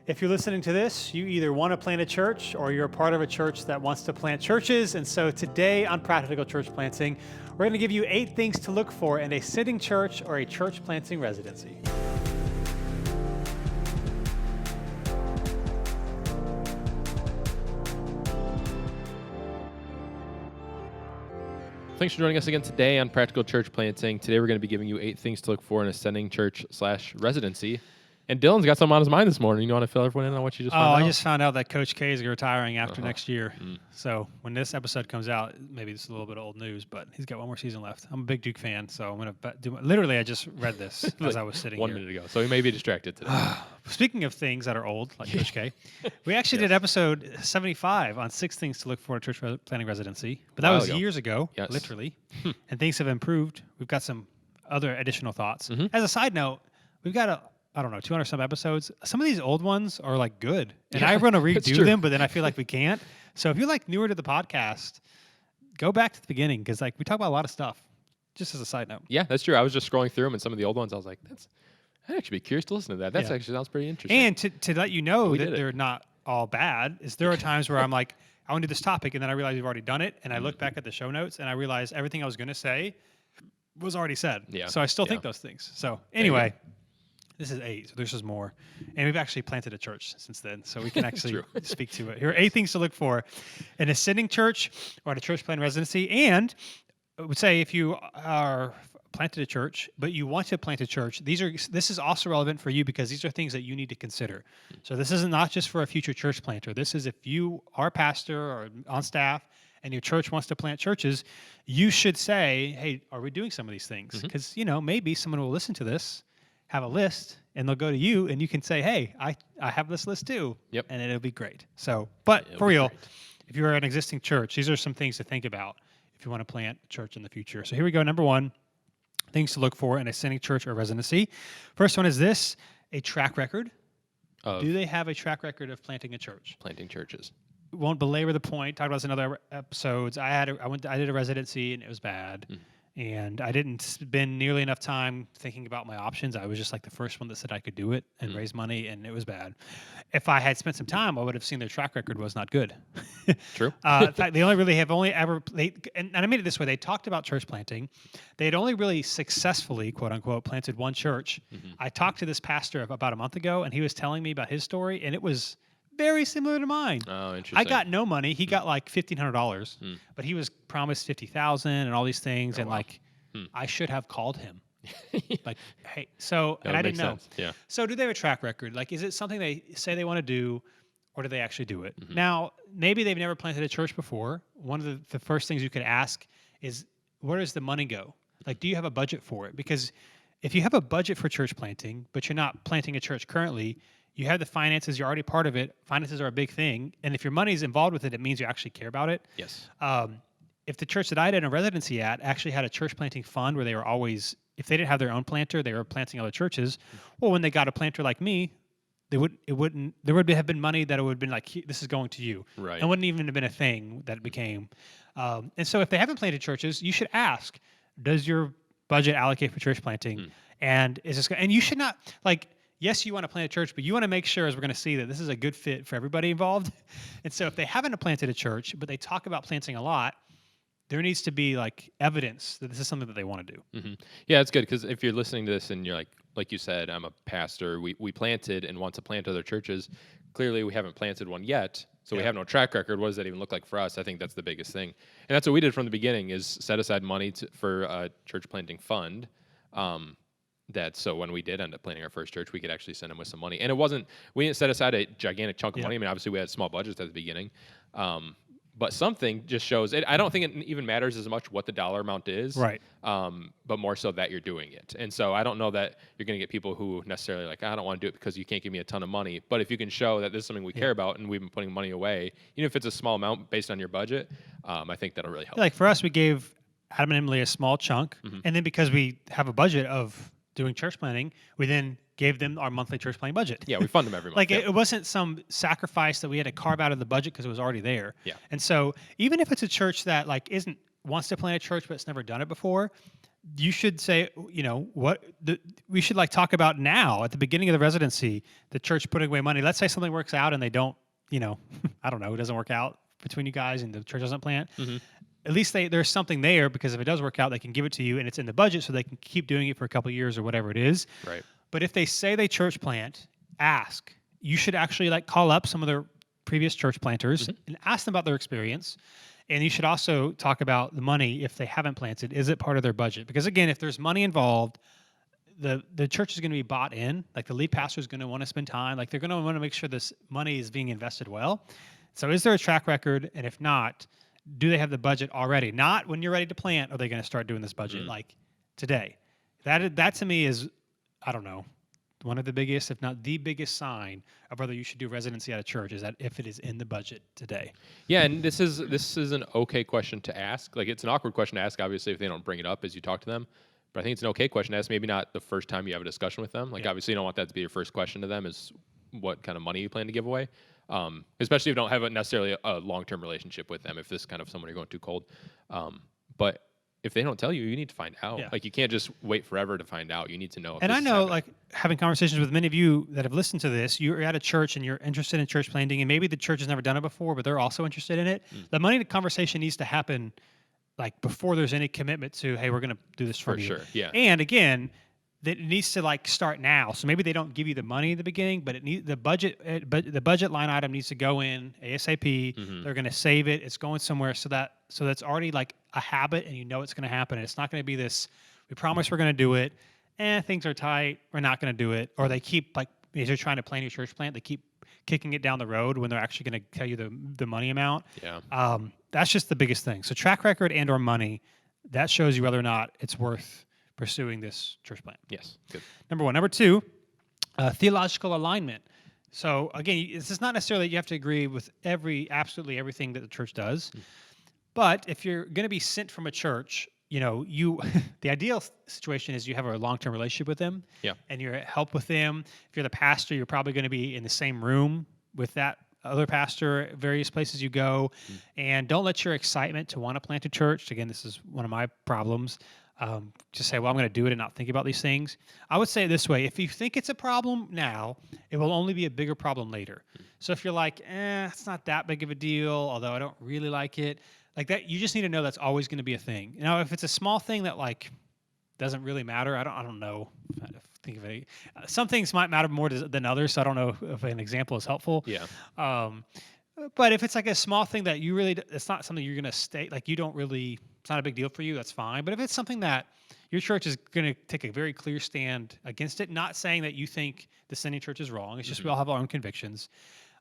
If you're listening to this, you either want to plant a church or you're a part of a church that wants to plant churches. And so today on Practical Church Planting, we're going to give you 8 things to look for in a sitting church or a church planting residency. Thanks for joining us again today on Practical Church Planting. Today we're going to be giving you 8 things to look for in a sending church/residency. And Dylan's got something on his mind this morning. You want to fill everyone in on what you just found out? I just found out that Coach K is retiring after next year. So when this episode comes out, maybe this is a little bit of old news, but he's got one more season left. I'm a big Duke fan, so I'm going to do. Literally, I just read this as I was sitting 1 here. minute ago, so he may be distracted today. Speaking of things that are old, like Coach K, we actually did episode 75 on 6 things to look for in a church planting residency, but that was years ago, literally, and things have improved. We've got some other additional thoughts. As a side note, we've got 200 some episodes. Some of these old ones are like good, and I want to redo them, but then I feel like we can't. So if you're like newer to the podcast, go back to the beginning because like we talk about a lot of stuff. Just as a side note. Yeah, that's true. I was just scrolling through them, and some of the old ones, I was like, I'd actually be curious to listen to that. That actually sounds pretty interesting. And to let you know that they're not all bad, is there are times where I'm like, I want to do this topic, and then I realize we've already done it, and I look back at the show notes, and I realize everything I was going to say was already said. Yeah. So I still think those things. So anyway. This is 8, so this is more. And we've actually planted a church since then, so we can actually speak to it. Here are 8 things to look for in a sitting church or at a church plant residency. And I would say if you are planted a church, but you want to plant a church, this is also relevant for you because these are things that you need to consider. So this is not just for a future church planter. This is if you are a pastor or on staff and your church wants to plant churches, you should say, hey, are we doing some of these things? Because, maybe someone will listen to this, have a list, and they'll go to you, and you can say, hey, I have this list too, and it'll be great. So, but for real, if you're an existing church, these are some things to think about if you want to plant a church in the future. So here we go. Number 1, things to look for in a sending church or residency. First one is this, a track record. Do they have a track record of planting a church? Planting churches. Won't belabor the point. Talked about this in other episodes. I did a residency, and it was bad. And I didn't spend nearly enough time thinking about my options. I was just like the first one that said I could do it and raise money, and it was bad. If I had spent some time, I would have seen their track record was not good. True. In fact, they only ever, and I made it this way. They talked about church planting. They had only really successfully, quote unquote, planted one church. I talked to this pastor about a month ago, and he was telling me about his story, and it was very similar to mine. Oh, interesting. I got no money. He got like $1,500, but he was promised $50,000 and all these things, and I should have called him. Like, hey, so and I didn't know. Yeah. So, do they have a track record? Like, is it something they say they want to do, or do they actually do it? Now, maybe they've never planted a church before. One of the first things you could ask is, where does the money go? Like, do you have a budget for it? Because if you have a budget for church planting, but you're not planting a church currently, you have the finances, you're already part of it. Finances are a big thing. And if your money is involved with it, it means you actually care about it. Yes. If the church that I did a residency at actually had a church planting fund where they were always, if they didn't have their own planter, they were planting other churches. Well, when they got a planter like me, there would have been money that it would have been like, this is going to you. Right. It wouldn't even have been a thing that it became. And so if they haven't planted churches, you should ask, does your budget allocate for church planting? And is this, and you should not, like, yes, you want to plant a church, but you want to make sure, as we're going to see, that this is a good fit for everybody involved. And so if they haven't planted a church, but they talk about planting a lot, there needs to be like evidence that this is something that they want to do. Yeah, it's good because if you're listening to this and you're like you said, I'm a pastor, we planted and want to plant other churches. Clearly, we haven't planted one yet, so we have no track record. What does that even look like for us? I think that's the biggest thing. And that's what we did from the beginning is set aside money for a church planting fund. So when we did end up planting our first church, we could actually send them with some money. And we didn't set aside a gigantic chunk of money. I mean, obviously we had small budgets at the beginning. But something just shows it. I don't think it even matters as much what the dollar amount is. Right. But more so that you're doing it. And so I don't know that you're going to get people who necessarily like, I don't want to do it because you can't give me a ton of money. But if you can show that this is something we care about and we've been putting money away, even if it's a small amount based on your budget, I think that'll really help. Like for us, we gave Adam and Emily a small chunk. And then because we have a budget of doing church planting, we then gave them our monthly church planting budget. Yeah, we fund them every month. Like it wasn't some sacrifice that we had to carve out of the budget because it was already there. Yeah. And so even if it's a church that like wants to plant a church but it's never done it before, you should say, we should like talk about now at the beginning of the residency, the church putting away money. Let's say something works out and they don't, I don't know, it doesn't work out between you guys and the church doesn't plant. At least there's something there, because if it does work out, they can give it to you and it's in the budget, so they can keep doing it for a couple of years or whatever it is. Right. But if they say they church plant, ask. You should actually like call up some of their previous church planters and ask them about their experience. And you should also talk about the money if they haven't planted. Is it part of their budget? Because again, if there's money involved, the church is going to be bought in. Like the lead pastor is going to want to spend time. Like they're going to want to make sure this money is being invested well. So is there a track record? And if not, do they have the budget already? Not when you're ready to plant, are they going to start doing this budget like today? That to me is, I don't know, one of the biggest, if not the biggest sign of whether you should do residency at a church, is that if it is in the budget today. Yeah, and this is an okay question to ask. Like, it's an awkward question to ask, obviously, if they don't bring it up as you talk to them. But I think it's an okay question to ask. Maybe not the first time you have a discussion with them. Like, obviously, you don't want that to be your first question to them, is what kind of money you plan to give away. Especially if you don't have necessarily a long-term relationship with them, if this is kind of someone you're going too cold. But if they don't tell you, you need to find out. Yeah. Like, you can't just wait forever to find out. You need to know. If And this I is know, happening. like, having conversations with many of you that have listened to this, you're at a church and you're interested in church planting, and maybe the church has never done it before, but they're also interested in it. The money conversation needs to happen, like, before there's any commitment to, hey, we're going to do this for you. sure, yeah. And again, that it needs to like start now. So maybe they don't give you the money at the beginning, but the budget line item needs to go in ASAP. They're going to save it. It's going somewhere, so that's already like a habit, and you know it's going to happen. And it's not going to be this, we promise we're going to do it, and things are tight, we're not going to do it. Or they keep, like, as they're trying to plan your church plant, they keep kicking it down the road when they're actually going to tell you the money amount. Yeah. That's just the biggest thing. So track record and or money, that shows you whether or not it's worth pursuing this church plant. Yes. Good. Number one. Number two, theological alignment. So again, this is not necessarily that you have to agree with absolutely everything that the church does, but if you're going to be sent from a church, the ideal situation is you have a long-term relationship with them, and you're at help with them. If you're the pastor, you're probably going to be in the same room with that other pastor at various places you go, and don't let your excitement to want to plant a church, again, this is one of my problems, just say, well, I'm going to do it and not think about these things. I would say it this way: if you think it's a problem now, it will only be a bigger problem later. So if you're like, it's not that big of a deal, although I don't really like it, like that, you just need to know that's always going to be a thing. Now, if it's a small thing that like doesn't really matter, I don't know. Think of any. Some things might matter more than others, so I don't know if an example is helpful. Yeah. But if it's like a small thing that you really, it's not something you're going to stay, like you don't really, it's not a big deal for you, that's fine. But if it's something that your church is going to take a very clear stand against it, not saying that you think the sending church is wrong, it's just we all have our own convictions.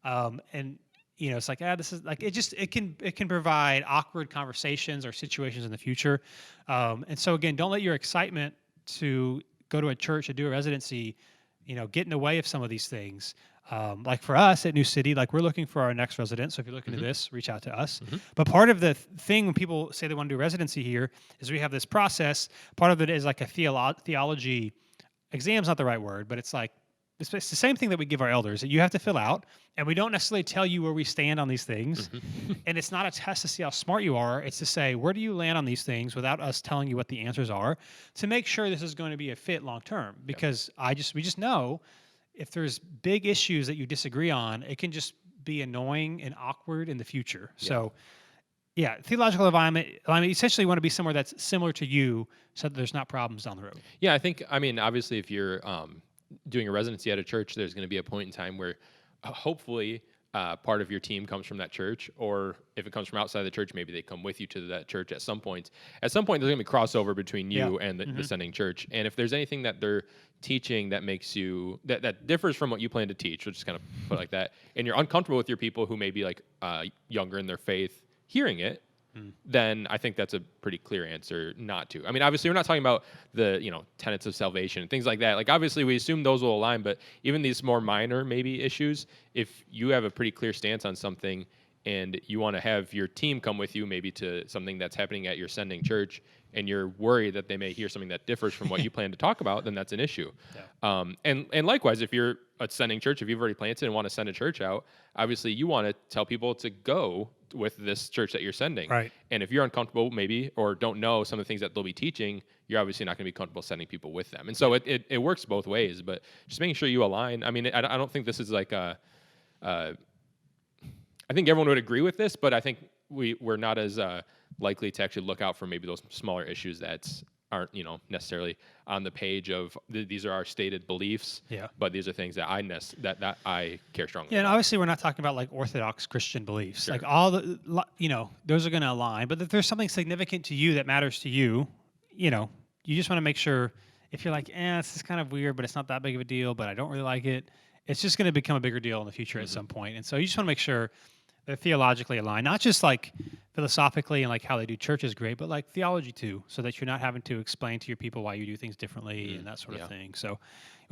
And it's like, this is like, it can provide awkward conversations or situations in the future. And so again, don't let your excitement to go to a church or do a residency, get in the way of some of these things. Like for us at New City, like we're looking for our next resident. So if you're looking to this, reach out to us. But part of the thing when people say they want to do residency here is we have this process. Part of it is like a theology exam's not the right word, but it's like, it's the same thing that we give our elders that you have to fill out, and we don't necessarily tell you where we stand on these things. And it's not a test to see how smart you are. It's to say, where do you land on these things without us telling you what the answers are, to make sure this is going to be a fit long term. Because we just know if there's big issues that you disagree on, it can just be annoying and awkward in the future. So theological alignment, essentially you want to be somewhere that's similar to you so that there's not problems down the road. Yeah, obviously if you're doing a residency at a church, there's going to be a point in time where hopefully part of your team comes from that church, or if it comes from outside the church, maybe they come with you to that church at some point. At some point, there's going to be crossover between you and the sending church. And if there's anything that they're teaching that makes you, that differs from what you plan to teach, which is kind of put it like that, and you're uncomfortable with your people who may be like younger in their faith hearing it, then I think that's a pretty clear answer not to. I mean, obviously, we're not talking about the tenets of salvation and things like that. Like, obviously, we assume those will align, but even these more minor maybe issues, if you have a pretty clear stance on something and you want to have your team come with you maybe to something that's happening at your sending church, and you're worried that they may hear something that differs from what you plan to talk about, then that's an issue. And likewise, if you're a sending church, if you've already planted and want to send a church out, obviously you want to tell people to go with this church that you're sending. Right. And if you're uncomfortable maybe or don't know some of the things that they'll be teaching, you're obviously not going to be comfortable sending people with them. And so it works both ways, but just making sure you align. I mean, I don't think this is like I think everyone would agree with this, but I think we're not as likely to actually look out for maybe those smaller issues that aren't necessarily on the page of these are our stated beliefs. Yeah. But these are things that I care strongly. Yeah, and about. obviously we're not talking about like Orthodox Christian beliefs. Sure. Like all the, those are going to align. But if there's something significant to you that matters to you, you just want to make sure if you're like, this is kind of weird, but it's not that big of a deal, but I don't really like it. It's just going to become a bigger deal in the future at some point. And so you just want to make sure they're theologically aligned, not just like philosophically and like how they do church is great, but like theology too, so that you're not having to explain to your people why you do things differently and that sort of thing. So you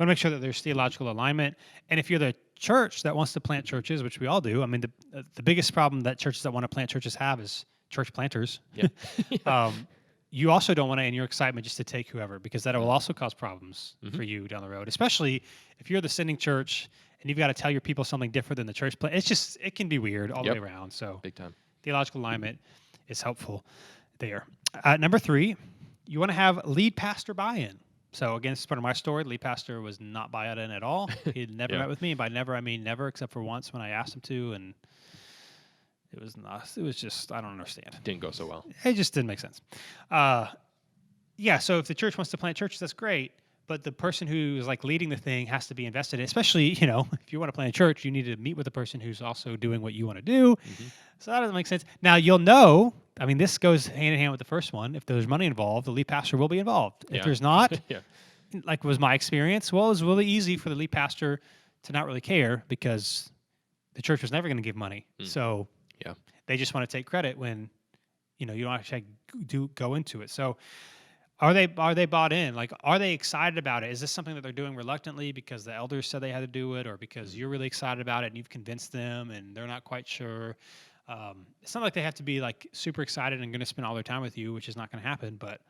want to make sure that there's theological alignment. And if you're the church that wants to plant churches, which we all do, I mean, the biggest problem that churches that want to plant churches have is church planters. Yeah. You also don't want to, in your excitement, just to take whoever, because that will also cause problems for you down the road, especially if you're the sending church and you've got to tell your people something different than the church plan. It can be weird all the way around. So Big time. Theological alignment is helpful there. Number 3, you want to have lead pastor buy-in. So again, this is part of my story. The lead pastor was not buy-in at all. He had never met with me. And by never, I mean never, except for once when I asked him to, and it was just, I don't understand. Didn't go so well. It just didn't make sense. So if the church wants to plant churches, that's great. But the person who's like leading the thing has to be invested in, especially, if you want to plant a church, you need to meet with the person who's also doing what you want to do. So that doesn't make sense. Now you'll know, I mean, this goes hand in hand with the first one. If there's money involved, the lead pastor will be involved. If there's not, like was my experience, well, it was really easy for the lead pastor to not really care because the church was never going to give money. So they just want to take credit when, you don't actually go into it. So are they bought in? Like, are they excited about it? Is this something that they're doing reluctantly because the elders said they had to do it, or because you're really excited about it and you've convinced them and they're not quite sure? It's not like they have to be like super excited and going to spend all their time with you, which is not going to happen. But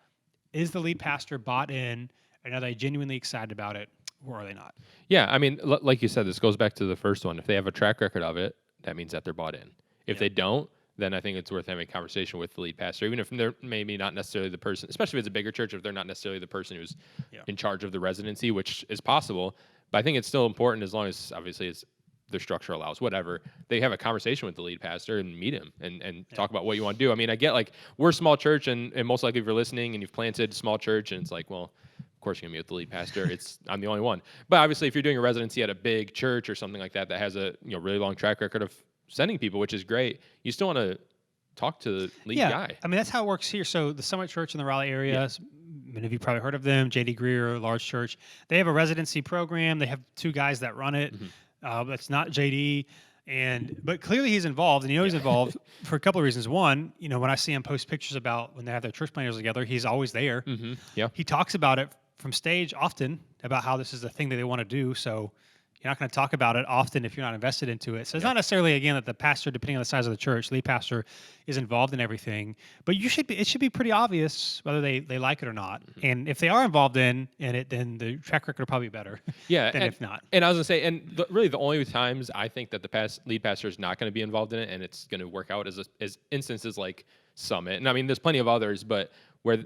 is the lead pastor bought in, and are they genuinely excited about it, or are they not? Yeah, I mean, like you said, this goes back to the first one. If they have a track record of it, that means that they're bought in. If they don't, then I think it's worth having a conversation with the lead pastor, even if they're maybe not necessarily the person, especially if it's a bigger church, if they're not necessarily the person who's in charge of the residency, which is possible. But I think it's still important, as long as obviously their structure allows, whatever, they have a conversation with the lead pastor and meet him and talk about what you want to do. I mean, I get like we're a small church, and most likely if you're listening and you've planted a small church, and it's like, well, of course you're gonna meet with the lead pastor. I'm the only one. But obviously if you're doing a residency at a big church or something like that has a really long track record of sending people, which is great, you still want to talk to the lead guy. I mean, that's how it works here. So the Summit Church in the Raleigh area, many of you probably heard of them, J.D. Greer, large church. They have a residency program. They have 2 guys that run it. That's not J.D. But clearly he's involved, and he's involved for a couple of reasons. One, when I see him post pictures about when they have their church planners together, he's always there. He talks about it from stage often, about how this is the thing that they want to do. So you're not going to talk about it often if you're not invested into it. So it's not necessarily, again, that the pastor, depending on the size of the church, lead pastor is involved in everything. But it should be pretty obvious whether they like it or not. And if they are involved in it, then the track record will probably be better than if not. And I was going to say, really the only times I think that the lead pastor is not going to be involved in it and it's going to work out is instances like Summit. And I mean, there's plenty of others, but where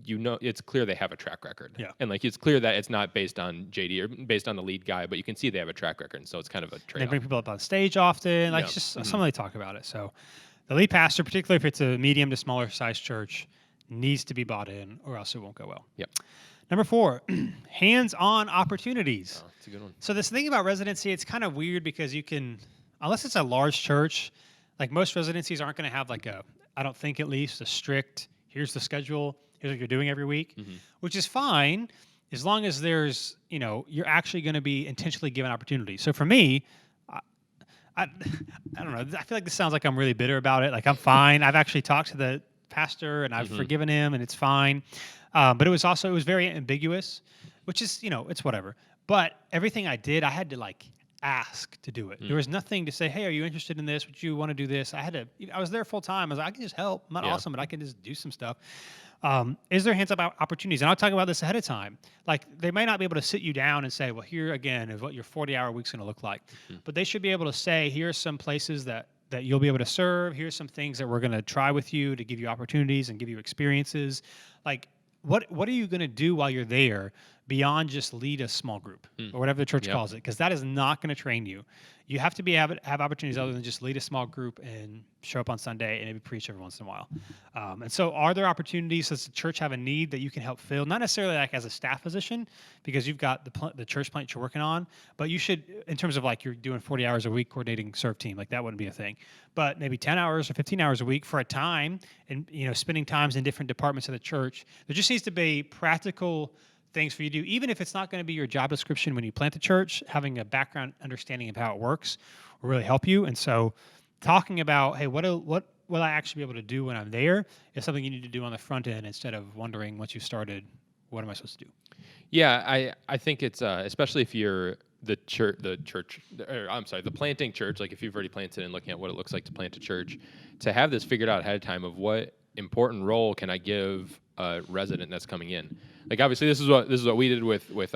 it's clear they have a track record. And like it's clear that it's not based on JD or based on the lead guy, but you can see they have a track record, and so it's kind of a trade. They bring people up on stage often. Like it's just something they talk about it. So the lead pastor, particularly if it's a medium to smaller size church, needs to be bought in, or else it won't go well. Number 4, hands-on opportunities. Oh, that's a good one. So this thing about residency, it's kind of weird because you can, unless it's a large church, like most residencies aren't going to have like I don't think at least a strict, here's the schedule, here's what you're doing every week, which is fine as long as there's, you're actually going to be intentionally given opportunities. So for me, I don't know. I feel like this sounds like I'm really bitter about it. Like I'm fine. I've actually talked to the pastor and I've forgiven him and it's fine. But it was very ambiguous, which is, it's whatever. But everything I did, I had to like ask to do it. There was nothing to say, hey, are you interested in this? Would you want to do this? I was there full time. I was like, I can just help. I'm not awesome, but I can just do some stuff. Is there hands-up opportunities? And I'll talk about this ahead of time. Like they may not be able to sit you down and say, well, here again is what your 40-hour week's going to look like. But they should be able to say, here are some places that that you'll be able to serve. Here's some things that we're going to try with you to give you opportunities and give you experiences. Like, what are you going to do while you're there beyond just lead a small group or whatever the church Yep. calls it? Because that is not going to train you. You have to have opportunities other than just lead a small group and show up on Sunday and maybe preach every once in a while. And so, are there opportunities? Does the church have a need that you can help fill? Not necessarily like as a staff position, because you've got the church plant you're working on, but you should, in terms of like you're doing 40 hours a week coordinating serve team, like that wouldn't be a thing. But maybe 10 hours or 15 hours a week for a time, and spending times in different departments of the church. There just needs to be practical things for you to do, even if it's not going to be your job description when you plant the church. Having a background understanding of how it works will really help you. And so, talking about, hey, what will I actually be able to do when I'm there, is something you need to do on the front end instead of wondering once you started, what am I supposed to do? Yeah, I think it's especially if you're the planting church. Like if you've already planted and looking at what it looks like to plant a church, to have this figured out ahead of time of what important role can I give a resident that's coming in. Like obviously this is what we did with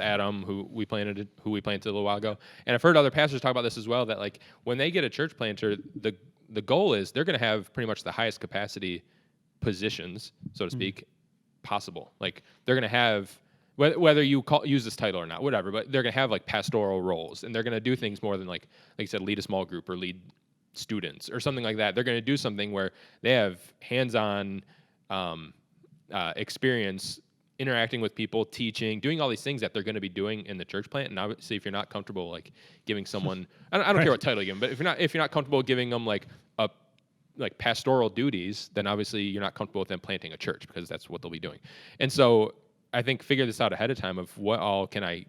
Adam, who we planted a little while ago. And I've heard other pastors talk about this as well, that like when they get a church planter, the goal is they're going to have pretty much the highest capacity positions, so to speak, possible. Like they're going to have, whether you use this title or not, whatever, but they're going to have like pastoral roles, and they're going to do things more than like you said, lead a small group or lead students or something like that. They're going to do something where they have hands-on experience interacting with people, teaching, doing all these things that they're going to be doing in the church plant. And obviously, if you're not comfortable like giving someone, I don't care what title you give them, but if you're not comfortable giving them like pastoral duties, then obviously you're not comfortable with them planting a church, because that's what they'll be doing. And so I think figure this out ahead of time of what all can I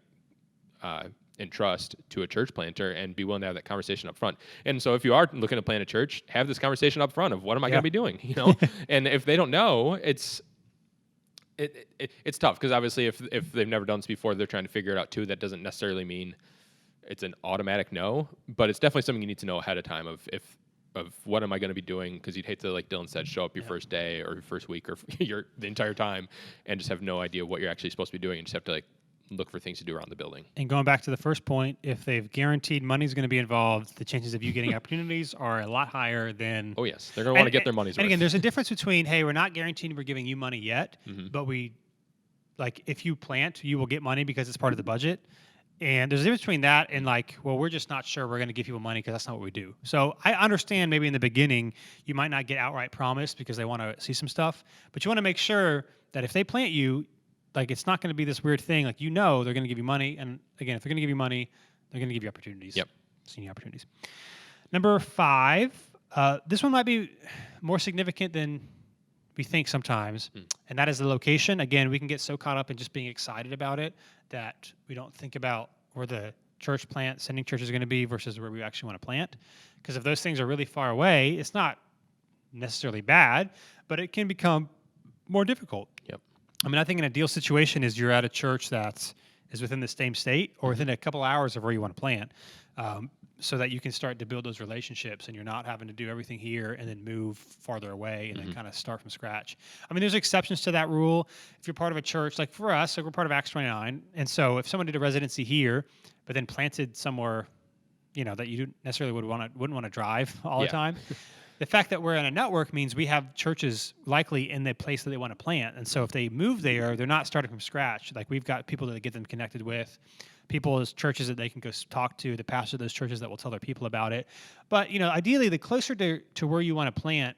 entrust to a church planter, and be willing to have that conversation up front. And so if you are looking to plant a church, have this conversation up front of what am I going to be doing, And if they don't know, it's tough, because obviously if they've never done this before, they're trying to figure it out too. That doesn't necessarily mean it's an automatic no, but it's definitely something you need to know ahead of time of what am I going to be doing, because you'd hate to, like Dylan said, show up your first day or your first week or the entire time and just have no idea what you're actually supposed to be doing, and just have to like look for things to do around the building. And going back to the first point, if they've guaranteed money's going to be involved, the chances of you getting opportunities are a lot higher than... Oh, yes. They're going to want to get their money's worth. And again, there's a difference between, hey, we're not guaranteeing we're giving you money yet, but if you plant, you will get money because it's part of the budget. And there's a difference between that and like, well, we're just not sure we're going to give people money because that's not what we do. So I understand maybe in the beginning you might not get outright promised because they want to see some stuff, but you want to make sure that if they plant you, like it's not going to be this weird thing. Like they're going to give you money, and again, if they're going to give you money, they're going to give you opportunities. Yep. Senior opportunities. Number 5, this one might be more significant than we think sometimes, and that is the location. Again, we can get so caught up in just being excited about it that we don't think about where the church plant, sending church is going to be versus where we actually want to plant. Because if those things are really far away, it's not necessarily bad, but it can become more difficult. Yep. I mean, I think an ideal situation is you're at a church that is within the same state or within a couple hours of where you want to plant, so that you can start to build those relationships and you're not having to do everything here and then move farther away and then kind of start from scratch. I mean, there's exceptions to that rule. If you're part of a church, like for us, like we're part of Acts 29, and so if someone did a residency here but then planted somewhere, that you necessarily wouldn't want to drive all the time. The fact that we're in a network means we have churches likely in the place that they want to plant. And so if they move there, they're not starting from scratch. Like we've got people that get them connected with, people as churches that they can go talk to, the pastor of those churches that will tell their people about it. But, ideally, the closer to where you want to plant,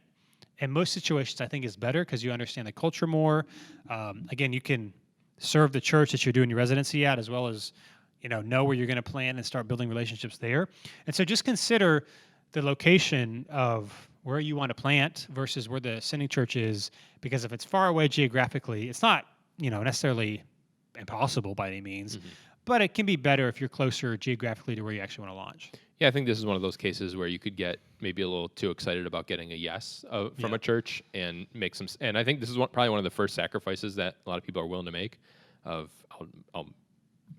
in most situations, I think is better because you understand the culture more. Again, you can serve the church that you're doing your residency at, as well as, know where you're going to plant and start building relationships there. And so just consider the location of where you want to plant versus where the sending church is, because if it's far away geographically, it's not, necessarily impossible by any means, but it can be better if you're closer geographically to where you actually want to launch. Yeah, I think this is one of those cases where you could get maybe a little too excited about getting a yes from a church and make some. And I think this is probably one of the first sacrifices that a lot of people are willing to make.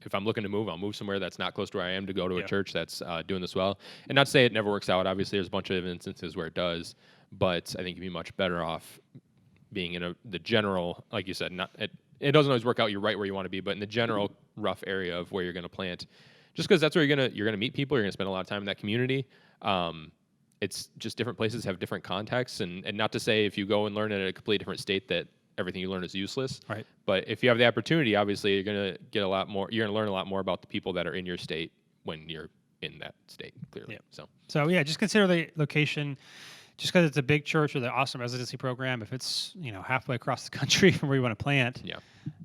If I'm looking to move, I'll move somewhere that's not close to where I am to go to a church that's doing this well. And not to say it never works out. Obviously, there's a bunch of instances where it does, but I think you'd be much better off being in the general, like you said, it doesn't always work out. You're right where you want to be, but in the general rough area of where you're going to plant, just because that's where you're gonna meet people, you're gonna spend a lot of time in that community. it's just different places have different contexts, and not to say if you go and learn in a completely different state that everything you learn is useless. Right. But if you have the opportunity, obviously you're going to get a lot more. You're going to learn a lot more about the people that are in your state when you're in that state. Clearly. Yeah. So So just consider the location. Just because it's a big church with an awesome residency program, if it's halfway across the country from where you want to plant, yeah.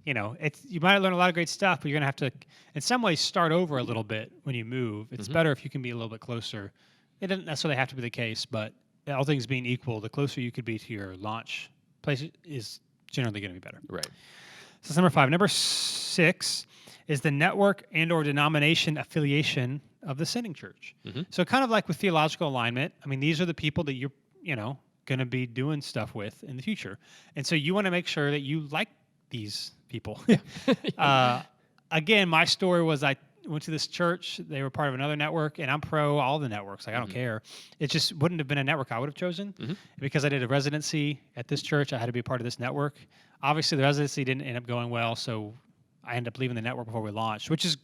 You might learn a lot of great stuff, but you're gonna have to, in some ways, start over a little bit when you move. It's better if you can be a little bit closer. It doesn't necessarily have to be the case, but all things being equal, the closer you could be to your launch place is generally going to be better. Right. So that's number 5. Number 6 is the network and/or denomination affiliation of the sending church. So kind of like with theological alignment, I mean, these are the people that you're going to be doing stuff with in the future, and so you want to make sure that you like these people. Again, my story was I went to this church. They were part of another network, and I'm pro all the networks. Like I don't care. It just wouldn't have been a network I would have chosen because I did a residency at this church. I had to be a part of this network. Obviously, the residency didn't end up going well, so I ended up leaving the network before we launched, which is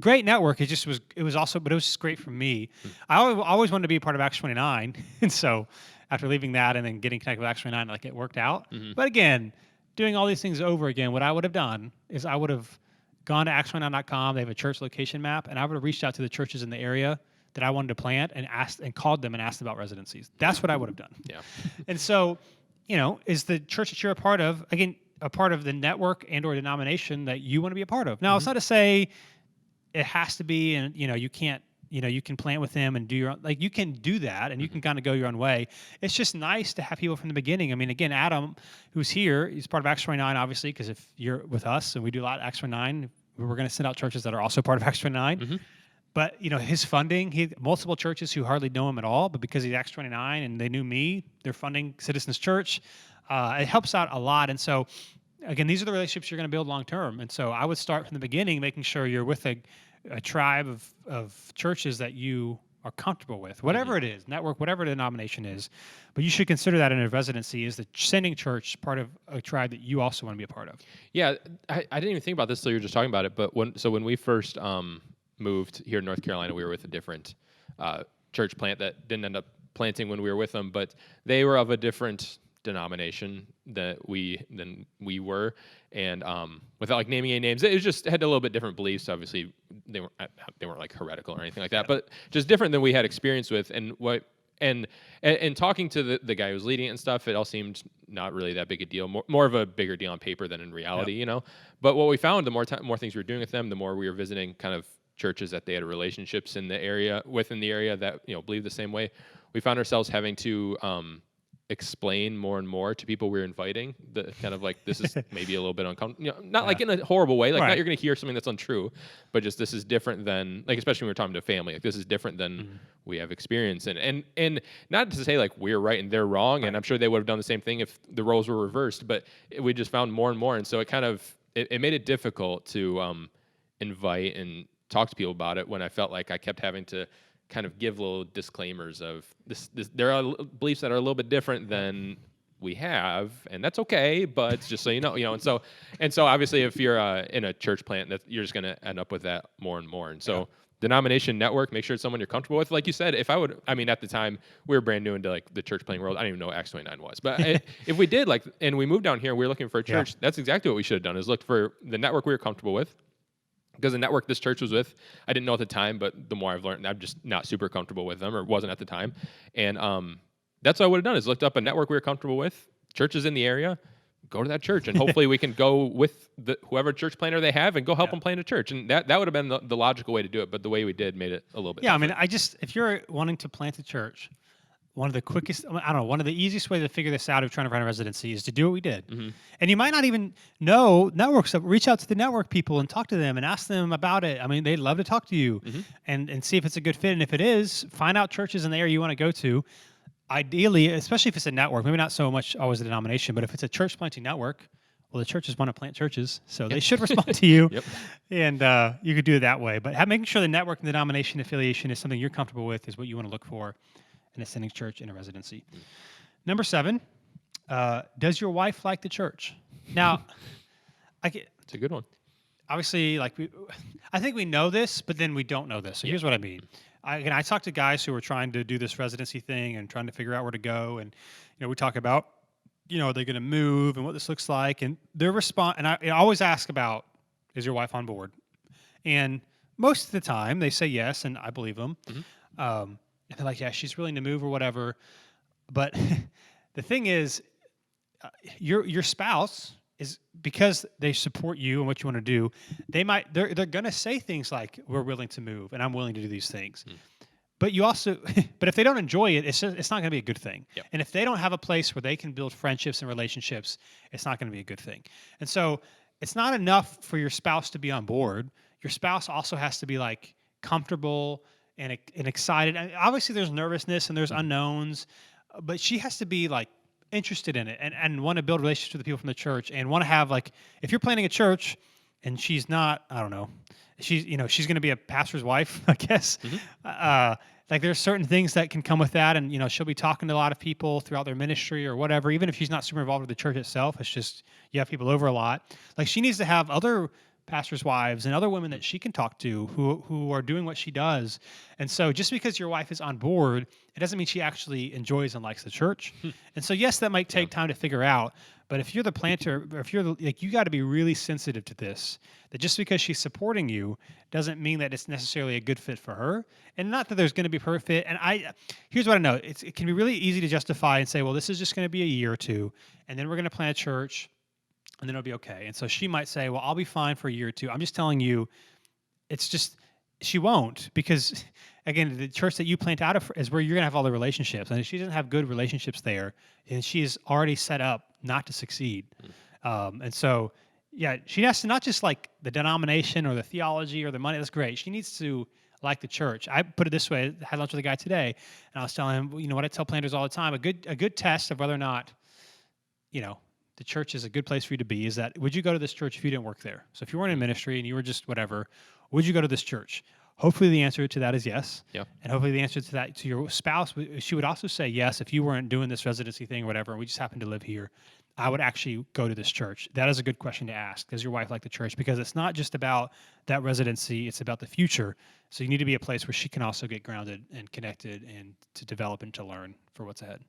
great network. It just was. It was also, but it was just great for me. I always wanted to be a part of Acts 29, and so after leaving that and then getting connected with Acts 29, like it worked out. But again, doing all these things over again, what I would have done is I would have gone to acts29.com. They have a church location map, and I would have reached out to the churches in the area that I wanted to plant and asked and called them and asked about residencies. That's what I would have done. Yeah. And so, is the church that you're a part of, again, a part of the network and or denomination that you want to be a part of. Now, it's not to say it has to be, and you can't, you can plant with them and do your own, like you can do that and you can kind of go your own way. It's just nice to have people from the beginning. I mean, again, Adam, who's here, he's part of Acts 29, obviously, because if you're with us and we do a lot of Acts 29, we're going to send out churches that are also part of Acts 29. But his funding, he multiple churches who hardly know him at all, but because he's Acts 29 and they knew me, they're funding Citizens Church. It helps out a lot. And so, again, these are the relationships you're going to build long term. And so I would start from the beginning, making sure you're with a tribe of churches that you are comfortable with, whatever it is, network, whatever the denomination is. But you should consider that in a residency is the sending church part of a tribe that you also want to be a part of. Yeah, I didn't even think about this till you were just talking about it. But when we first moved here in North Carolina, we were with a different church plant that didn't end up planting when we were with them, but they were of a different denomination than we were, and without like naming any names, it was just had a little bit different beliefs. Obviously, they weren't like heretical or anything like that, but just different than we had experience with. And talking to the guy who was leading it and stuff, it all seemed not really that big a deal, more of a bigger deal on paper than in reality, But what we found, the more things we were doing with them, the more we were visiting kind of churches that they had relationships in the area that believe the same way. We found ourselves having to explain more and more to people we were inviting, the kind of like, this is maybe a little bit uncomfortable, not like in a horrible way, like not you're going to hear something that's untrue, but just this is different than, like, especially when we're talking to family, like this is different than we have experience in. And not to say like we're right and they're wrong, and I'm sure they would have done the same thing if the roles were reversed, but we just found more and more. And so it kind of, it made it difficult to invite and talk to people about it when I felt like I kept having to kind of give little disclaimers of this there are beliefs that are a little bit different than we have, and that's okay, but just so you know, and so obviously if you're in a church plant, that you're just going to end up with that more and more. And so denomination network, make sure it's someone you're comfortable with. Like you said, at the time we were brand new into like the church planting world. I didn't even know what Acts 29 was, but if we did, like, and we moved down here, we were looking for a church. That's exactly what we should have done, is looked for the network we were comfortable with. Because the network this church was with, I didn't know at the time, but the more I've learned, I'm just not super comfortable with them, or wasn't at the time. And that's what I would have done, is looked up a network we were comfortable with, churches in the area, go to that church, and hopefully we can go with whoever church planter they have and go help them plant a church. And that would have been the logical way to do it, but the way we did made it a little bit different. I mean, if you're wanting to plant a church, one of the quickest, one of the easiest ways to figure this out if trying to find a residency is to do what we did. And you might not even know networks, so reach out to the network people and talk to them and ask them about it. I mean, they'd love to talk to you and see if it's a good fit. And if it is, find out churches in the area you want to go to. Ideally, especially if it's a network, maybe not so much always a denomination, but if it's a church planting network, well, the churches want to plant churches, so they should respond to you. And you could do it that way. But making sure the network and the denomination affiliation is something you're comfortable with is what you want to look for in a sending church in a residency. Number 7, does your wife like the church? Now, it's a good one. Obviously, I think we know this, but then we don't know this. So here's what I mean. I talk to guys who are trying to do this residency thing and trying to figure out where to go, and we talk about, are they going to move and what this looks like, and their response. And I always ask about, is your wife on board? And most of the time they say yes, and I believe them. And they're like, yeah, she's willing to move or whatever. But the thing is, your spouse is, because they support you and what you want to do, they're going to say things like, we're willing to move and I'm willing to do these things. But you also, but if they don't enjoy it, it's not going to be a good thing. Yep. And if they don't have a place where they can build friendships and relationships, it's not going to be a good thing. And so it's not enough for your spouse to be on board. Your spouse also has to be like comfortable and excited. And obviously there's nervousness and there's unknowns, but she has to be like interested in it and want to build relationships with the people from the church and want to have, like, if you're planning a church and she's not, I don't know, she's going to be a pastor's wife, I guess. Like, there's certain things that can come with that, and she'll be talking to a lot of people throughout their ministry or whatever, even if she's not super involved with the church itself. It's just you have people over a lot. Like, she needs to have other pastors' wives and other women that she can talk to who are doing what she does. And so just because your wife is on board, it doesn't mean she actually enjoys and likes the church. And so yes, that might take time to figure out, but if you're the planter, or if you're you got to be really sensitive to this, that just because she's supporting you doesn't mean that it's necessarily a good fit for her. And not that there's going to be a perfect fit. And here's what I know. It can be really easy to justify and say, well, this is just going to be a year or two, and then we're going to plant a church, and then it'll be okay. And so she might say, well, I'll be fine for a year or two. I'm just telling you, it's just, she won't, because again, the church that you plant out of is where you're going to have all the relationships. And if she doesn't have good relationships there, and she is already set up not to succeed. And so, yeah, she has to not just like the denomination or the theology or the money. That's great. She needs to like the church. I put it this way. I had lunch with a guy today, and I was telling him, what I tell planters all the time, a good test of whether or not, the church is a good place for you to be is that, would you go to this church if you didn't work there? So if you weren't in ministry and you were just whatever, would you go to this church? Hopefully the answer to that is yes. Yeah. And hopefully the answer to that, to your spouse, she would also say yes if you weren't doing this residency thing or whatever, and we just happen to live here, I would actually go to this church. That is a good question to ask. Does your wife like the church? Because it's not just about that residency, it's about the future. So you need to be a place where she can also get grounded and connected and to develop and to learn for what's ahead.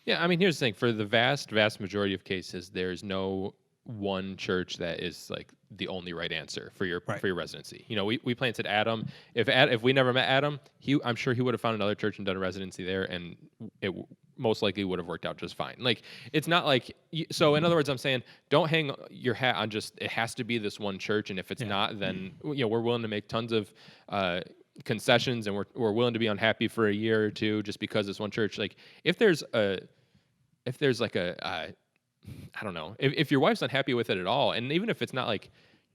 Yeah, I mean, here's the thing. For the vast, vast majority of cases, there's no one church that is like the only right answer for your residency. We planted Adam. If we never met Adam, I'm sure he would have found another church and done a residency there, and it most likely would have worked out just fine. Like, it's not like, so in other words, I'm saying, don't hang your hat on just, it has to be this one church, and if it's not, then we're willing to make tons of concessions, and we're willing to be unhappy for a year or two just because it's one church. Like, if there's like a I don't know, if your wife's not happy with it at all, and even if it's not like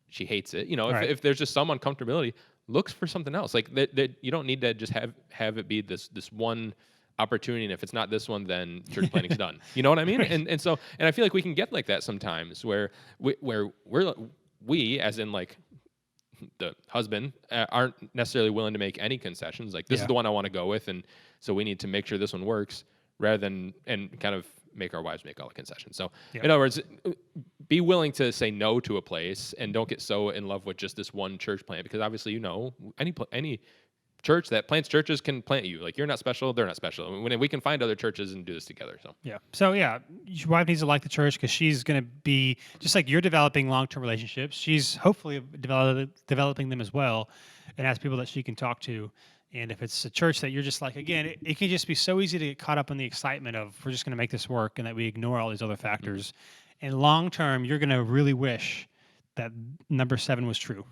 she hates it, if there's just some uncomfortability, look for something else. Like, that you don't need to just have it be this one opportunity, and if it's not this one, then church planning's done. You know what I mean? And so I feel like we can get like that sometimes, where we as in like the husband aren't necessarily willing to make any concessions. Like, this is the one I want to go with, and so we need to make sure this one works, rather than and kind of make our wives make all the concessions. So in other words, be willing to say no to a place, and don't get so in love with just this one church plant, because obviously any church that plants churches can plant you. Like, you're not special, they're not special. We can find other churches and do this together. So your wife needs to like the church, because she's going to be, just like you're developing long-term relationships, she's hopefully developing them as well, and has people that she can talk to. And if it's a church that you're just like, again, it can just be so easy to get caught up in the excitement of, we're just going to make this work, and that we ignore all these other factors. And long term, you're going to really wish that number 7 was true.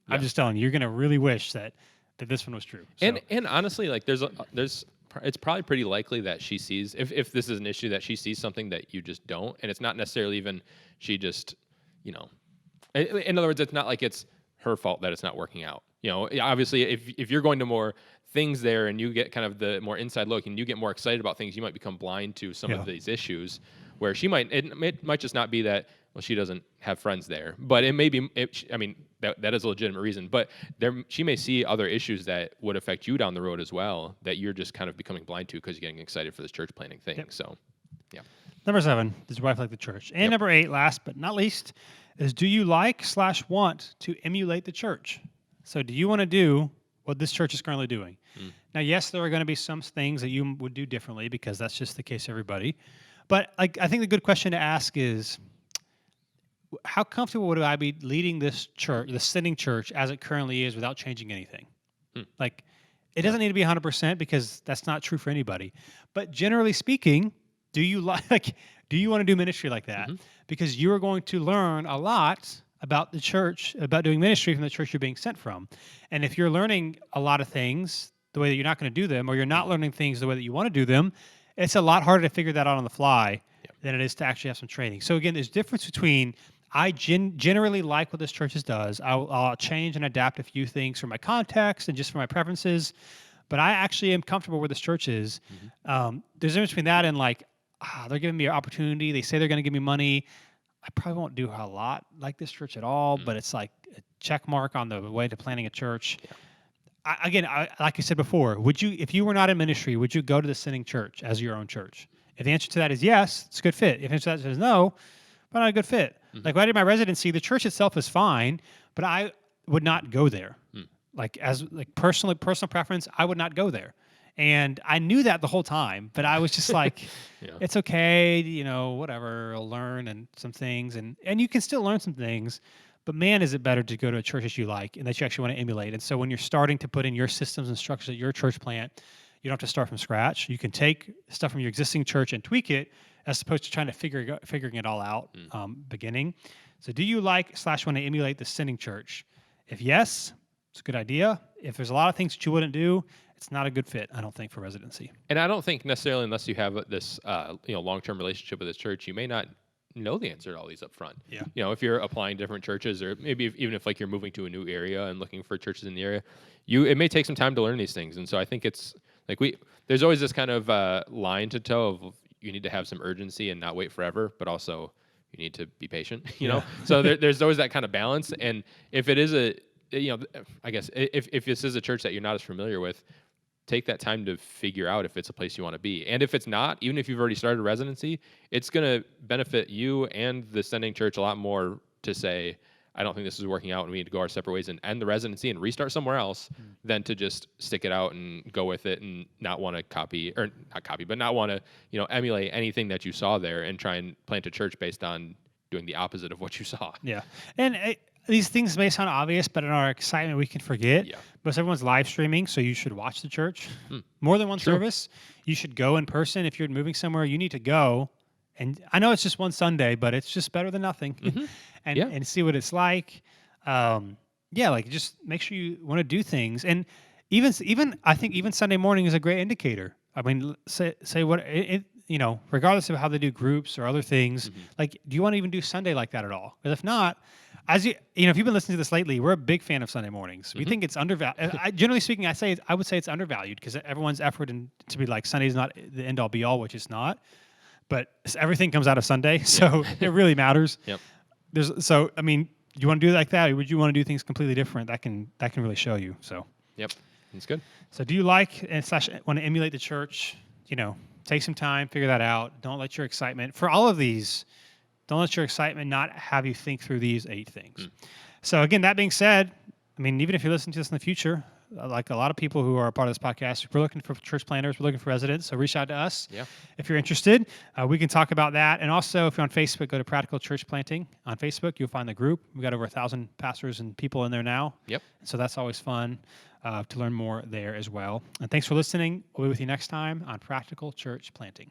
I'm just telling you, you're going to really wish that this one was true. So. And honestly, like, it's probably pretty likely that she sees, if this is an issue, that she sees something that you just don't, and it's not necessarily even she just, in other words, it's not like it's her fault that it's not working out. Obviously, if you're going to more things there, and you get kind of the more inside look, and you get more excited about things, you might become blind to some of these issues, where it might just not be that, well, she doesn't have friends there, but it may be, that is a legitimate reason, but she may see other issues that would affect you down the road as well, that you're just kind of becoming blind to because you're getting excited for this church planning thing. So, yeah. Number 7, does your wife like the church? And number 8, last but not least, is, do you like/want to emulate the church? So do you want to do what this church is currently doing. Now, yes, there are going to be some things that you would do differently because that's just the case for everybody. But like, I think the good question to ask is, how comfortable would I be leading this church, the sending church, as it currently is without changing anything? Like, it doesn't need to be 100% because that's not true for anybody. But generally speaking, do you do you want to do ministry like that? Because you are going to learn a lot about the church, about doing ministry from the church you're being sent from. And if you're learning a lot of things the way that you're not going to do them, or you're not learning things the way that you want to do them, it's a lot harder to figure that out on the fly than it is to actually have some training. So again, there's a difference between I generally like what this church does. I'll change and adapt a few things for my context and just for my preferences, but I actually am comfortable where this church is. There's a difference between that and like, they're giving me an opportunity. They say they're going to give me money. I probably won't do a lot like this church at all, but it's like a check mark on the way to planning a church. Again, like I said before, would you, if you were not in ministry, would you go to the sending church as your own church? If the answer to that is yes, it's a good fit. If the answer to that is no, but not a good fit. Like when I did my residency, the church itself is fine, but I would not go there. Like personal preference, I would not go there. And I knew that the whole time, but I was just like, it's okay, whatever, I'll learn and some things. And you can still learn some things, but man, is it better to go to a church that you like and that you actually want to emulate. And so when you're starting to put in your systems and structures at your church plant, you don't have to start from scratch. You can take stuff from your existing church and tweak it as opposed to trying to figuring it all out beginning. So do you like / want to emulate the sending church? If yes, it's a good idea. If there's a lot of things that you wouldn't do, it's not a good fit, I don't think, for residency. And I don't think necessarily, unless you have this long-term relationship with this church, you may not know the answer to all these up front. If you're applying different churches, or maybe even if like you're moving to a new area and looking for churches in the area, it may take some time to learn these things. And so I think it's like there's always this kind of line to toe of you need to have some urgency and not wait forever, but also you need to be patient, you know? So there's always that kind of balance. And if it is I guess if this is a church that you're not as familiar with, take that time to figure out if it's a place you want to be. And if it's not, even if you've already started a residency, it's going to benefit you and the sending church a lot more to say, I don't think this is working out and we need to go our separate ways and end the residency and restart somewhere else than to just stick it out and go with it and not want to not want to, emulate anything that you saw there and try and plant a church based on doing the opposite of what you saw. Yeah. And these things may sound obvious, but in our excitement, we can forget. Because everyone's live streaming, so you should watch the church. More than one service. You should go in person. If you're moving somewhere, you need to go. And I know it's just one Sunday, but it's just better than nothing. And see what it's like. Just make sure you want to do things. And even I think even Sunday morning is a great indicator. I mean, say what regardless of how they do groups or other things, like, do you want to even do Sunday like that at all? Because if not, if you've been listening to this lately, we're a big fan of Sunday mornings. We think it's undervalued. Generally speaking, I would say it's undervalued because everyone's effort to be like Sunday's not the end all be all, which it's not. But everything comes out of Sunday, so it really matters. Do you want to do it like that, or would you want to do things completely different? That can really show you. So That's good. So do you like and / want to emulate the church? Take some time, figure that out. Don't let your excitement for all of these. Don't let your excitement not have you think through these 8 things. So again, that being said, even if you listen to this in the future, like a lot of people who are a part of this podcast, we're looking for church planners, we're looking for residents, so reach out to us if you're interested. We can talk about that. And also, if you're on Facebook, go to Practical Church Planting on Facebook. You'll find the group. We've got over 1,000 pastors and people in there now. So that's always fun to learn more there as well. And thanks for listening. We'll be with you next time on Practical Church Planting.